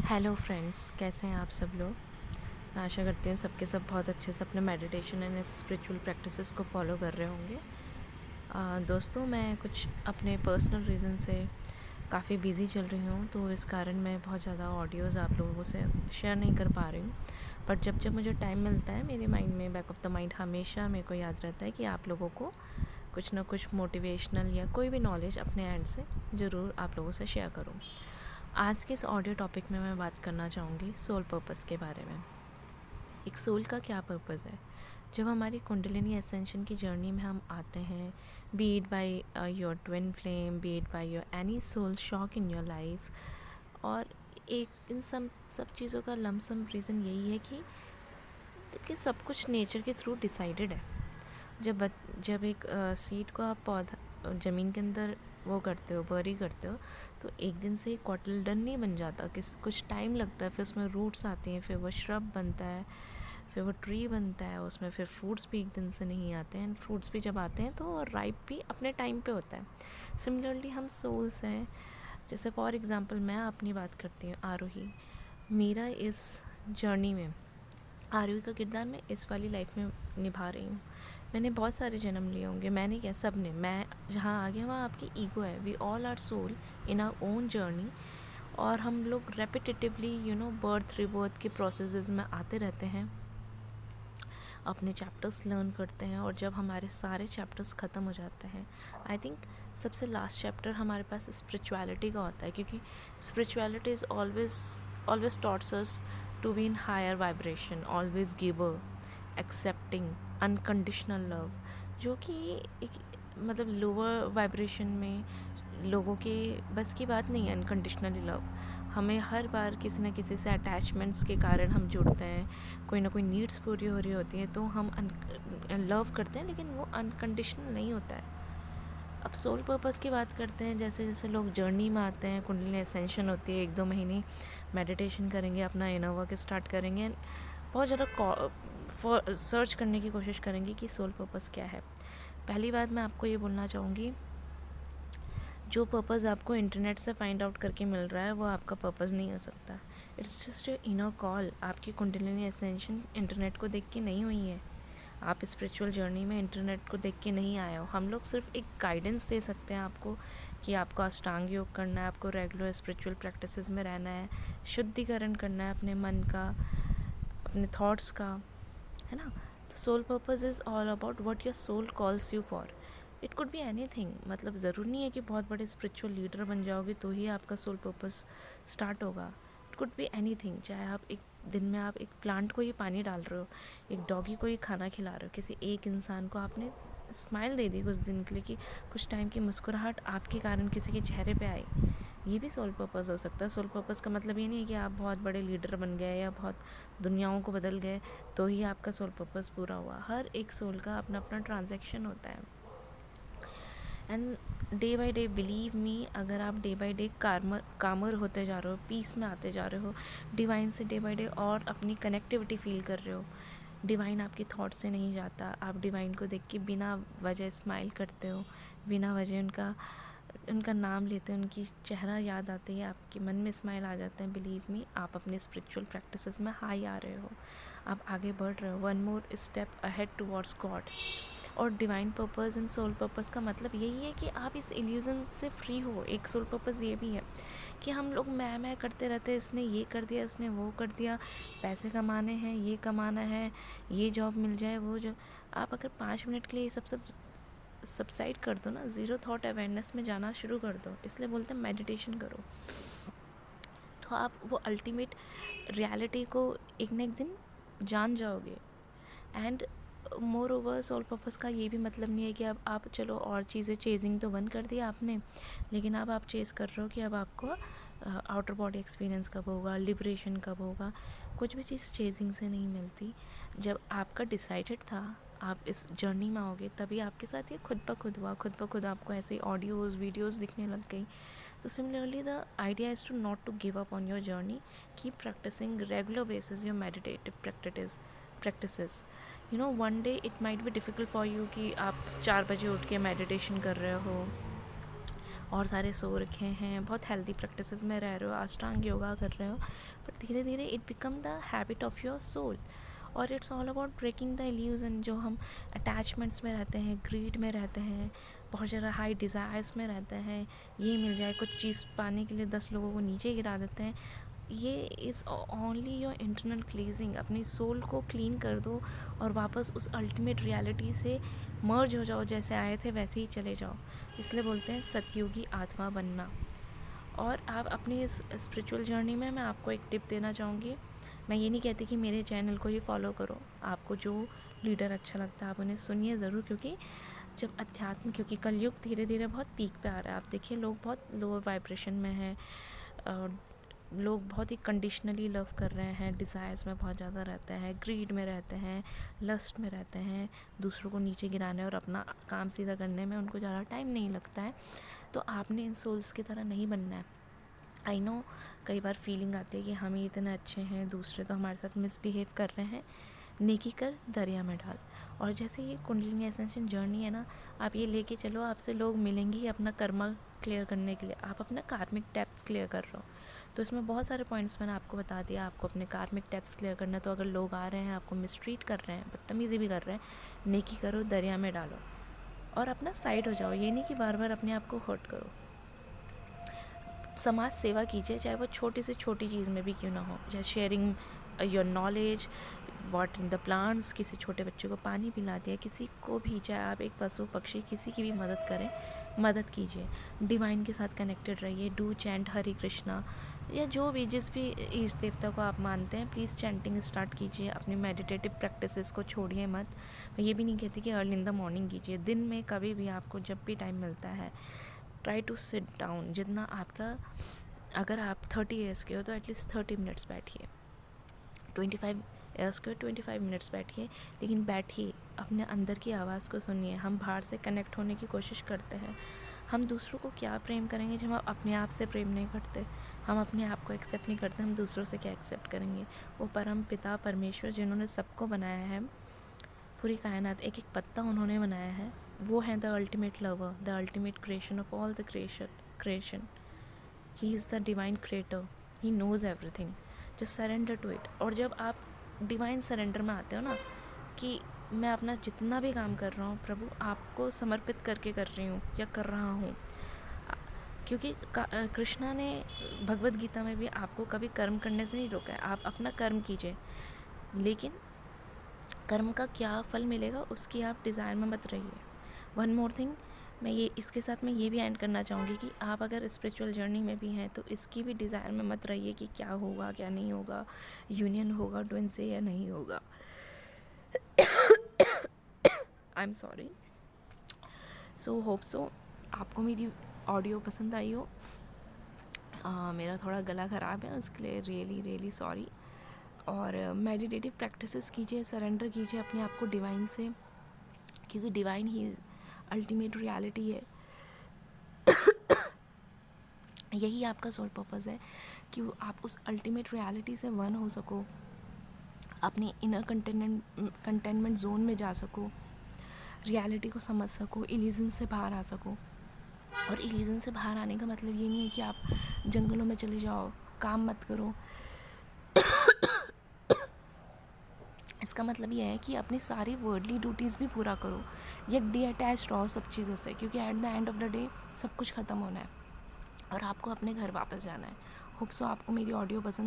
Hello friends, कैसे हैं आप सब लोग। मैं आशा करती हूँ सबके सब बहुत अच्छे से अपने मेडिटेशन एंड स्पिरिचुअल प्रैक्टिसेस को फॉलो कर रहे होंगे। दोस्तों, मैं कुछ अपने पर्सनल रीज़न से काफ़ी बिज़ी चल रही हूँ, तो इस कारण मैं बहुत ज़्यादा ऑडियोज़ आप लोगों से शेयर नहीं कर पा रही हूँ। बट जब जब मुझे टाइम मिलता है, मेरे माइंड में बैक ऑफ द माइंड हमेशा मेरे को याद रहता है कि आप लोगों को कुछ ना कुछ मोटिवेशनल या कोई भी नॉलेज अपने एंड से ज़रूर आप लोगों से शेयर करूँ। आज के इस ऑडियो टॉपिक में मैं बात करना चाहूँगी सोल पर्पस के बारे में। एक सोल का क्या पर्पस है। जब हमारी कुंडलिनी एसेंशन की जर्नी में हम आते हैं, be it by your twin flame, be it by your any soul shock in your life, और एक इन सब चीज़ों का लमसम रीज़न यही है कि सब कुछ नेचर के थ्रू डिसाइडेड है। जब एक सीड को आप पौधा ज़मीन के अंदर वो करते हो, बरी करते हो, तो एक दिन से कॉटलडन नहीं बन जाता, कुछ टाइम लगता है, फिर उसमें रूट्स आती हैं, फिर वो श्रब बनता है, फिर वो ट्री बनता है, उसमें फिर फ्रूट्स भी एक दिन से नहीं आते हैं। फ्रूट्स भी जब आते हैं तो राइप भी अपने टाइम पे होता है। सिमिलरली हम सोल्स हैं। जैसे फॉर एग्ज़ाम्पल मैं अपनी बात करती हूँ, आरोही। मेरा इस जर्नी में आरोही का किरदार मैं इस वाली लाइफ में निभा रही हूँ। मैंने बहुत सारे जन्म लिए होंगे, मैंने क्या, सब ने। मैं जहाँ आ गया वहाँ आपकी ईगो है। We all are soul in our own journey, और हम लोग रेपिटेटिवली बर्थ रिबर्थ के प्रोसेसेस में आते रहते हैं, अपने चैप्टर्स लर्न करते हैं, और जब हमारे सारे चैप्टर्स ख़त्म हो जाते हैं, आई थिंक सबसे लास्ट चैप्टर हमारे पास स्पिरिचुअलिटी का होता है, क्योंकि spirituality is always taughts us to be in higher vibration, always giver, accepting, unconditional love, जो कि एक मतलब लोअर वाइब्रेशन में लोगों के बस की बात नहीं है। अनकंडीशनली लव, हमें हर बार किसी न किसी से अटैचमेंट्स के कारण हम जुड़ते हैं, कोई ना कोई नीड्स पूरी हो रही होती हैं, तो हम लव करते हैं, लेकिन वो अनकंडीशनल नहीं होता है। अब सोल पर्पस की बात करते हैं। जैसे जैसे लोग जर्नी में आते हैं, कुंडलिनी एसेंशन होती है, 1-2 महीने मेडिटेशन करेंगे, अपना इनर वर्क स्टार्ट करेंगे, बहुत ज़्यादा सर्च करने की कोशिश करेंगे कि सोल पर्पस क्या है। पहली बात मैं आपको ये बोलना चाहूँगी, जो पर्पस आपको इंटरनेट से फाइंड आउट करके मिल रहा है वो आपका पर्पस नहीं हो सकता। It's just your inner call. आपकी कुंडलिनी एसेंशन इंटरनेट को देख के नहीं हुई है। आप स्पिरिचुअल जर्नी में इंटरनेट को देख के नहीं आए हो। हम लोग सिर्फ एक गाइडेंस दे सकते हैं आपको कि आपको अष्टांग योग करना है, आपको रेगुलर स्पिरिचुअल प्रैक्टिसेस में रहना है, शुद्धिकरण करना है अपने मन का, अपने थॉट्स का, है ना। तो soul purpose is all about what your soul calls you for. It could be anything. मतलब ज़रूरी नहीं है कि बहुत बड़े स्पिरिचुअल लीडर बन जाओगे तो ही आपका सोल पर्पस स्टार्ट होगा। It could be anything. चाहे आप एक दिन में आप एक प्लांट को ही पानी डाल रहे हो, एक डॉगी को ही खाना खिला रहे हो, किसी एक इंसान को आपने स्माइल दे दी कुछ दिन के लिए, कि कुछ टाइम की मुस्कुराहट आपके कारण किसी के चेहरे पे आई, ये भी सोल पर्पस हो सकता है। सोल पर्पस का मतलब ये नहीं है कि आप बहुत बड़े लीडर बन गए या बहुत दुनियाओं को बदल गए तो ही आपका सोल पर्पस पूरा हुआ। हर एक सोल का अपना अपना ट्रांजैक्शन होता है। And day by day, believe me, अगर आप डे बाई डे कामर होते जा रहे हो, पीस में आते जा रहे हो, डिवाइन से डे बाई डे और अपनी कनेक्टिविटी फील कर रहे हो, डिवाइन आपकी थॉट से नहीं जाता। आप डिवाइन को देख के बिना वजह स्माइल करते हो, बिना वजह उनका नाम लेते हैं, उनकी चेहरा याद आती है, आपके मन में स्माइल आ जाते हैं। बिलीव मी, आप अपने स्पिरिचुअल प्रैक्टिसेस में हाई आ रहे हो, आप आगे बढ़ रहे हो, one more step ahead towards God. और divine purpose and soul purpose का मतलब यही है कि आप इस इल्यूज़न से फ्री हो। एक सोल पर्पस ये भी है कि हम लोग मैं करते रहते हैं, इसने ये कर दिया, इसने वो कर दिया, पैसे कमाने हैं, ये कमाना है, ये जॉब मिल जाए, वो जो, आप अगर 5 मिनट के लिए ये सब सबसाइड कर दो ना, ज़ीरो थॉट अवेयरनेस में जाना शुरू कर दो, इसलिए बोलते हैं मेडिटेशन करो, तो आप वो अल्टीमेट रियलिटी को एक ना एक दिन जान जाओगे। And moreover, soul purpose का ये भी मतलब नहीं है कि अब आप चलो और चीज़ें चेजिंग तो बंद कर दिया आपने, लेकिन अब आप चेज़ कर रहे हो कि अब आपको आउटर बॉडी एक्सपीरियंस कब होगा, लिबरेशन कब होगा। कुछ भी चीज़ चेजिंग से नहीं मिलती। जब आपका डिसाइडेड था आप इस जर्नी में आओगे, तभी आपके साथ ये खुद ब खुद हुआ। खुद ब खुद आपको ऐसे ऑडियोज़ वीडियोज़ दिखने लग गई। So similarly, the idea is to not to give up on your journey. Keep practicing regular basis your meditative practices. You know, one day it might be difficult for you कि आप 4 बजे उठ के meditation कर रहे हो, और सारे सो रखे हैं, बहुत हेल्दी प्रैक्टिसेस में रह रहे हो, अष्टांग योगा कर रहे हो, बट धीरे धीरे it become the habit of your soul. और it's all about breaking the illusion, जो हम अटैचमेंट्स में रहते हैं, ग्रीड में रहते हैं, बहुत ज़्यादा हाई डिज़ायर्स में रहते हैं, ये मिल जाए, कुछ चीज़ पाने के लिए 10 लोगों को नीचे गिरा देते हैं। ये is only your internal cleansing. अपनी सोल को क्लीन कर दो और वापस उस अल्टीमेट रियलिटी से मर्ज हो जाओ, जैसे आए थे वैसे ही चले जाओ। इसलिए बोलते हैं सतयुगी आत्मा बनना। और आप अपनी इस स्पिरिचुअल जर्नी में मैं आपको एक टिप देना चाहूँगी। मैं ये नहीं कहती कि मेरे चैनल को ही फॉलो करो, आपको जो लीडर अच्छा लगता है आप उन्हें सुनिए ज़रूर, क्योंकि जब अध्यात्म, क्योंकि कलयुग धीरे धीरे बहुत पीक पे आ रहा है। आप देखिए लोग बहुत लोअर वाइब्रेशन में हैं, लोग बहुत ही कंडीशनली लव कर रहे हैं, डिज़ायर्स में बहुत ज़्यादा रहते हैं, ग्रीड में रहते हैं, लस्ट में रहते हैं, दूसरों को नीचे गिराने और अपना काम सीधा करने में उनको ज़्यादा टाइम नहीं लगता है। तो आपने इन सोल्स की तरह नहीं बनना है। आई नो कई बार फीलिंग आती है कि हम ही इतने अच्छे हैं, दूसरे तो हमारे साथ मिसबिहेव कर रहे हैं। नेकी कर दरिया में डाल। और जैसे ये कुंडलिनी एसेंशन जर्नी है ना, आप ये लेके चलो, आपसे लोग मिलेंगे ही अपना कर्मा क्लियर करने के लिए। आप अपना कार्मिक टैप्स क्लियर कर रहे हो, तो इसमें बहुत सारे पॉइंट्स मैंने आपको बता दिया। आपको अपने कार्मिक टैप्स क्लियर करना है, तो अगर लोग आ रहे हैं, आपको मिसट्रीट कर रहे हैं, बदतमीज़ी भी कर रहे हैं, नेकी करो, दरिया में डालो और अपना साइड हो जाओ। ये नहीं कि बार बार अपने आप को हर्ट करो। समाज सेवा कीजिए, चाहे वो छोटी से छोटी चीज़ में भी क्यों ना हो, जैसे sharing your knowledge, watering the plants, किसी छोटे बच्चे को पानी पिला दिया, किसी को भी, चाहे आप एक पशु पक्षी किसी की भी मदद करें, मदद कीजिए। डिवाइन के साथ कनेक्टेड रहिए। डू चैंट हरे कृष्णा, या जो भी, जिस भी इस देवता को आप मानते हैं, प्लीज़ चैंटिंग स्टार्ट कीजिए। अपनी मेडिटेटिव प्रैक्टिसेस को छोड़िए मत। मैं ये भी नहीं कहती कि अर्ली इन द मॉर्निंग कीजिए, दिन में कभी भी आपको जब भी टाइम मिलता है, ट्राई टू सिट डाउन। जितना आपका, अगर आप 30 ईयर्स के हो तो एटलीस्ट 30 मिनट्स बैठिए, 25 ईयर्स के 25 मिनट्स बैठिए, लेकिन बैठिए, अपने अंदर की आवाज़ को सुनिए। हम बाहर से कनेक्ट होने की कोशिश करते हैं, हम दूसरों को क्या प्रेम करेंगे जब हम अपने आप से प्रेम नहीं करते, हम अपने आप को एक्सेप्ट नहीं करते, हम दूसरों से क्या एक्सेप्ट करेंगे। वो परम पिता परमेश्वर जिन्होंने सबको बनाया है, पूरी कायनात, एक एक पत्ता उन्होंने बनाया है, वो है the ultimate lover, the ultimate creation of all the creation. He is the divine creator, he knows everything, just surrender to it. और जब आप डिवाइन सरेंडर में आते हो ना, कि मैं अपना जितना भी काम कर रहा हूँ प्रभु आपको समर्पित करके कर रही हूँ या कर रहा हूँ, क्योंकि कृष्णा ने भगवद गीता में भी आपको कभी कर्म करने से नहीं रोका है। आप अपना कर्म कीजिए, लेकिन कर्म का क्या फल मिलेगा उसकी आप डिज़ायर में मत रहिए। वन मोर थिंग, मैं ये इसके साथ मैं ये भी एंड करना चाहूँगी कि आप अगर स्पिरिचुअल जर्नी में भी हैं तो इसकी भी डिज़ायर में मत रहिए कि क्या होगा क्या नहीं होगा, यूनियन होगा ट्विन से या नहीं होगा। I am sorry. So hope so आपको मेरी ऑडियो पसंद आई हो। मेरा थोड़ा गला ख़राब है, उसके लिए रियली सॉरी। और मेडिटेटिव प्रैक्टिसेस कीजिए, सरेंडर कीजिए अपने आप को डिवाइन से, क्योंकि डिवाइन ही अल्टीमेट रियलिटी है। यही आपका सोल पर्पस है कि आप उस अल्टीमेट रियलिटी से वन हो सको, अपने इनर कंटेनमेंट जोन में जा सको, रियलिटी को समझ सको, इल्यूजन से बाहर आ सको। और इल्यूजन से बाहर आने का मतलब ये नहीं है कि आप जंगलों में चले जाओ, काम मत करो। इसका मतलब यह है कि अपनी सारी वर्डली ड्यूटीज़ भी पूरा करो, या डीअटैच रहो सब चीज़ों से, क्योंकि at the end of the day सब कुछ ख़त्म होना है और आपको अपने घर वापस जाना है। होप सो आपको मेरी ऑडियो पसंद